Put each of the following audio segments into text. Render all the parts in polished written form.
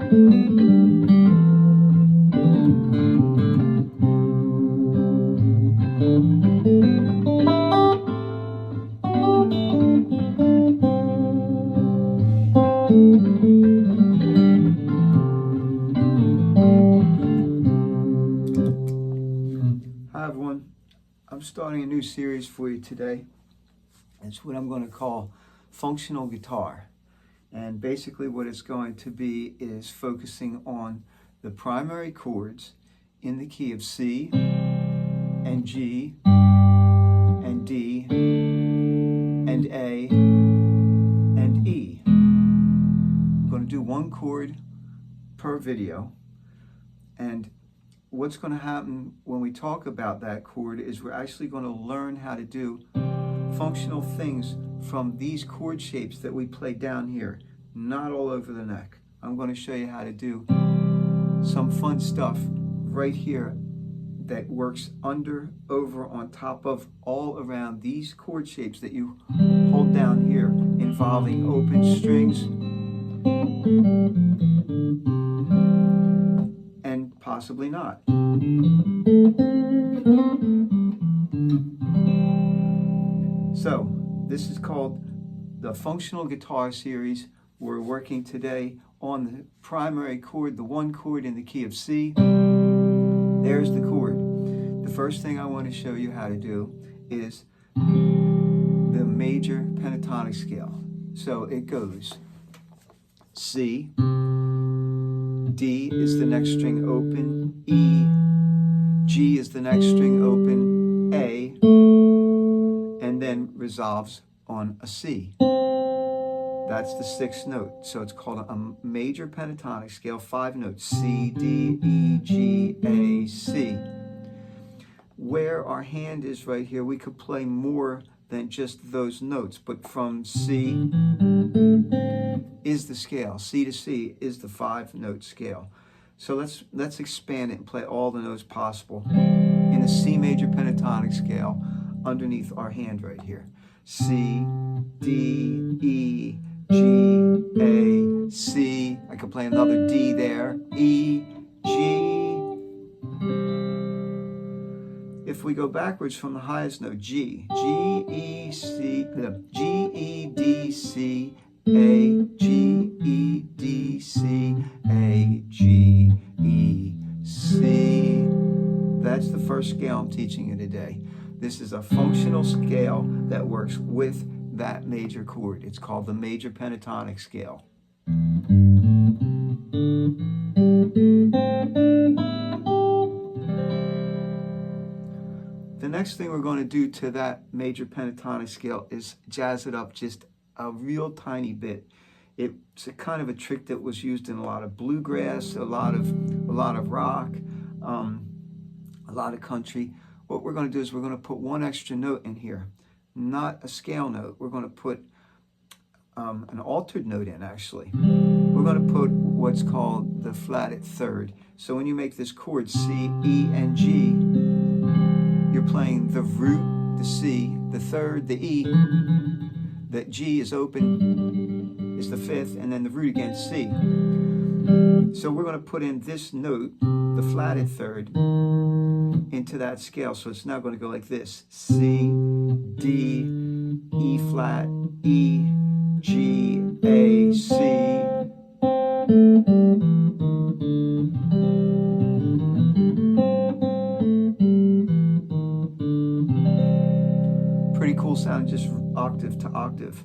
Hi everyone, I'm starting a new series for you today. It's what I'm going to call functional guitar. And basically what it's going to be is focusing on the primary chords in the key of C and G and D and A and E. I'm going to do one chord per video, and what's going to happen when we talk about that chord is we're actually going to learn how to do functional things from these chord shapes that we play down here, not all over the neck. I'm going to show you how to do some fun stuff right here that works under, over, on top of, all around these chord shapes that you hold down here, involving open strings and possibly not. So this is called the Functional Guitar Series. We're working today on the primary chord, the one chord in the key of C. There's the chord. The first thing I want to show you how to do is the major pentatonic scale. So it goes C, D is the next string open, E, G is the next string open, A, and then resolves on a C. That's the sixth note. So it's called a major pentatonic scale, 5 notes, C, D, E, G, A, C. Where our hand is right here, we could play more than just those notes, but from C is the scale. C to C is the 5-note scale. So let's expand it and play all the notes possible in a C major pentatonic scale underneath our hand right here. C, D, E, G, A, C. I could play another D there. E, G. If we go backwards from the highest note, G, G, E, C, G, E, D, C, A, G, E, D, C, A, G, E, C. That's the first scale I'm teaching you today. This is a functional scale that works with that major chord. It's called the major pentatonic scale. The next thing we're going to do to that major pentatonic scale is jazz it up just a real tiny bit. It's a kind of a trick that was used in a lot of bluegrass, a lot of rock, a lot of country. What we're going to do is we're going to put one extra note in here, not a scale note. We're going to put an altered note in, actually. We're going to put what's called the flatted third. So when you make this chord C, E, and G, you're playing the root, the C, the third, the E, the G is open, is the fifth, and then the root again, C. So we're going to put in this note, the flatted third, into that scale. So it's now going to go like this: C, D, E flat, E, G, A, C. Pretty cool sound, just octave to octave.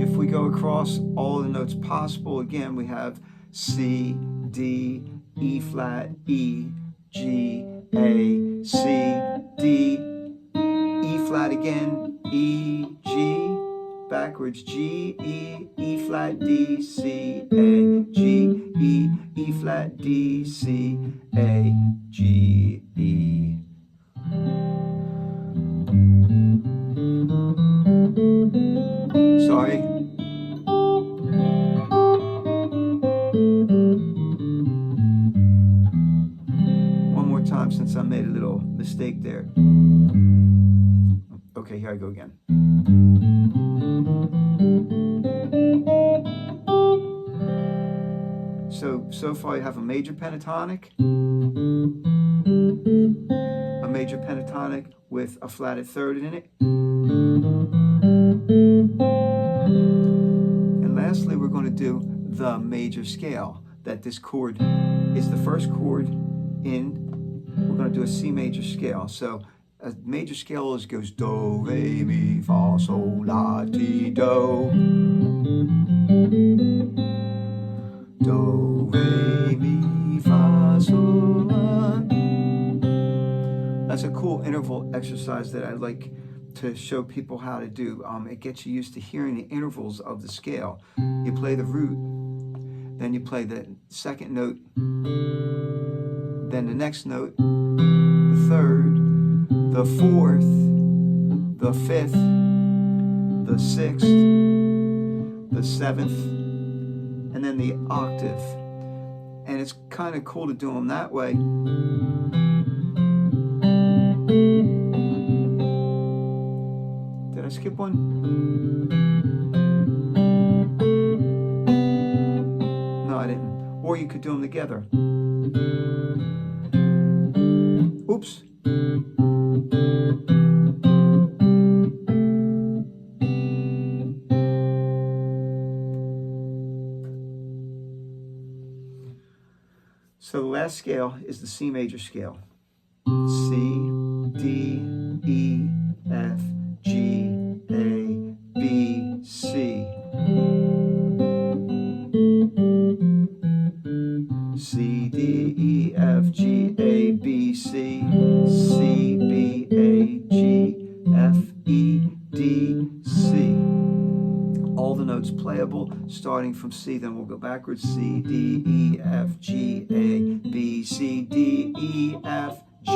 If we go across all the notes possible, again, we have C, D, E flat, E, G, A, C, D, E flat again, E, G, backwards, G, E, E flat, D, C, A, G, E, E flat, D, C, A, G, E. Sorry. One more time, since I made a little mistake there. Okay, here I go again. So far you have a major pentatonic, with a flatted third in it. And lastly, we're going to do the major scale, that this chord is the first chord in, we're going to do a C major scale. So a major scale goes do, re, mi, fa, sol, la, ti, do. Do, re, mi, fa, sol, la. That's a cool interval exercise that I like to show people how to do. It gets you used to hearing the intervals of the scale. You play the root, then you play the second note, then the next note, the third, the fourth, the fifth, the sixth, the seventh, and then the octave. And it's kind of cool to do them that way. Did I skip one? No, I didn't. Or you could do them together. Oops. So the last scale is the C major scale. C, D, E, F, G, A, B, C. C, D, E, F, G, A, B, C. C, B, A, G, F, E, D, C. All the notes playable, starting from C, then we'll go backwards. C, D, E, F, G, A, B, C, D, E, F, G.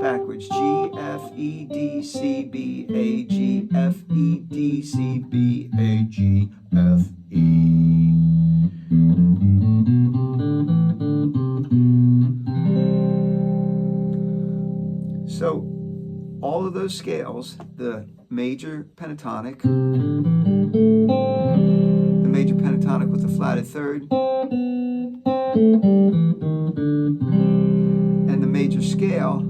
Backwards. G, F, E, D, C, B, A, G, F, E, D, C, B, A, G, F, E. So, all of those scales, the major pentatonic, with the flatted third, and the major scale,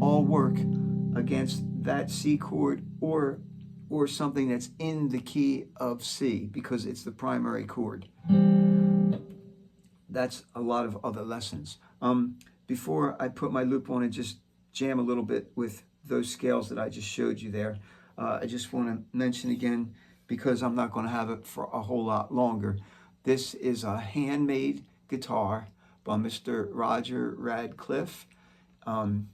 all work against that C chord or something that's in the key of C, because it's the primary chord. That's a lot of other lessons. Before I put my loop on and just jam a little bit with those scales that I just showed you there, I just want to mention again, because I'm not going to have it for a whole lot longer, this is a handmade guitar by Mr. Roger Radcliffe in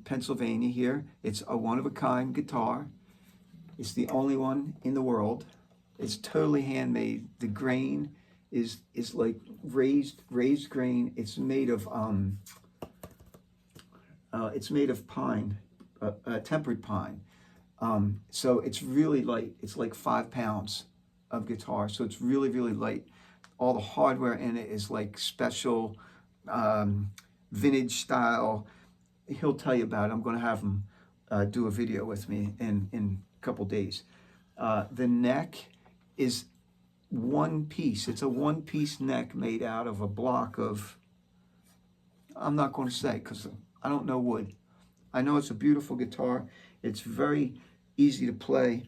Pennsylvania here. It's a one-of-a-kind guitar. It's the only one in the world. It's totally handmade. The grain is like raised grain. It's made of pine, tempered pine. So it's really light. It's like 5 pounds of guitar. So it's really, really light. All the hardware in it is like special vintage style. He'll tell you about it. I'm going to have him do a video with me in a couple days. The neck is one piece. It's a one-piece neck made out of a block of, I'm not going to say because I don't know wood. I know it's a beautiful guitar. It's very easy to play.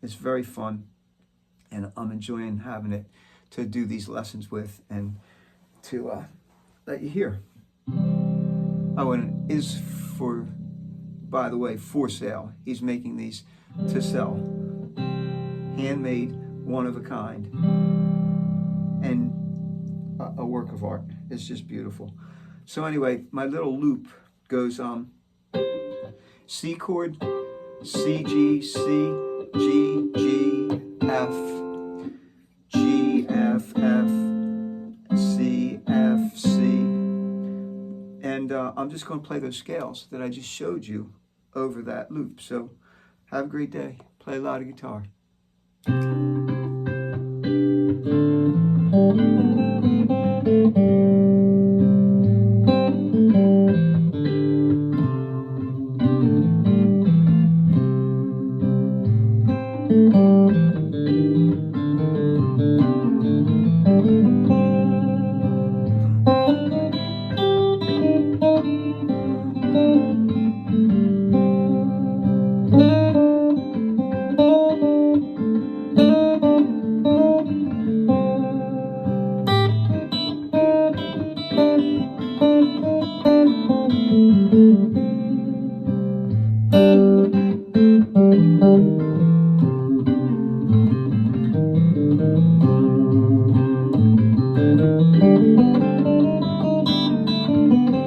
It's very fun, and I'm enjoying having it to do these lessons with and to let you hear. Oh, and it is, by the way, for sale. He's making these to sell. Handmade, one of a kind, and a work of art. It's just beautiful. So anyway, my little loop goes C chord, C, G, C, G, G, F, G, F, F, C, F, C. And I'm just going to play those scales that I just showed you over that loop. So have a great day. Play a lot of guitar. Thank